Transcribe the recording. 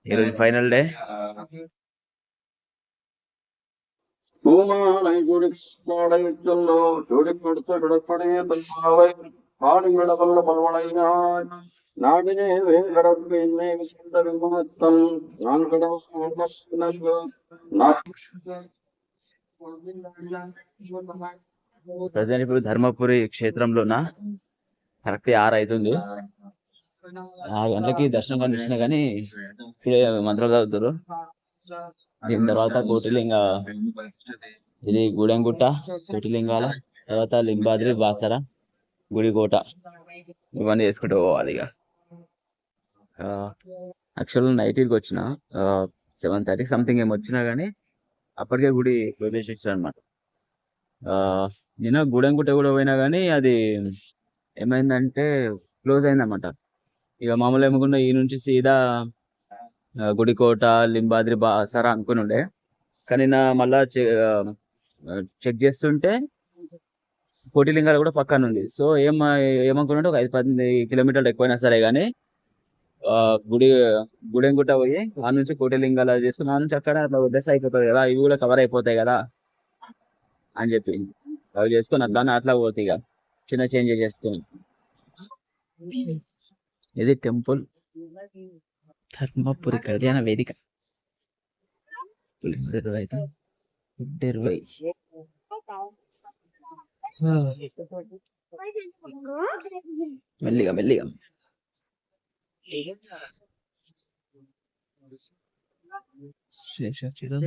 ఈరోజు final day. నాటినే వేగడమే విశుద్ధ విమహత్తం present ఇప్పుడు ధర్మపురి క్షేత్రంలోన కరెక్ట్ 6 అవుతుంది. 6 గంటలకి దర్శనం కనిపిస్తుంది కానీ ఇప్పుడే మంత్రాలు చదువుతారు. దీని తర్వాత కోటిలింగ, ఇది గూడెంగుట్ట, కోటిలింగాల తర్వాత లింబాద్రి, బాసర, గుడికోట ఇవన్నీ వేసుకుంటూ పోవాలి. ఇక యాక్చువల్ నైట్కి వచ్చిన 7:30 సంథింగ్ ఏమి వచ్చినా కానీ అప్పటికే గుడి ప్రవేశించారు అనమాట. నేను గూడెంగుట్ట కూడా పోయినా కానీ అది ఏమైందంటే క్లోజ్ అయిందన్నమాట. ఇక మామూలు ఏమనుకున్నా ఈ నుంచి సీదా గుడికోట, లింబాద్రి, బాసర అనుకుని ఉండే. కానీ నా మళ్ళా చెక్ చేస్తుంటే కోటిలింగాలు కూడా పక్కన ఉంది. సో ఏమనుకున్నట్టు ఒక 5-10 కిలోమీటర్లు ఎక్కువైనా సరే కానీ గుడెంగుట్ట పోయి ఆ నుంచి కోటిలింగాలు చేసుకుని ఆ నుంచి అక్కడ అట్లా డ్రెస్ అయిపోతుంది కదా, ఇవి కూడా కవర్ అయిపోతాయి కదా అని చెప్పి అవి చేసుకుని అట్లా పోతాయి. ఇక చిన్న చేంజ్ చేసుకుని ఇది టెంపుల్ ధర్మపురి కళ్యాణ వేదిక. 20 మెల్లిగా మెల్లిగా శేషాచలం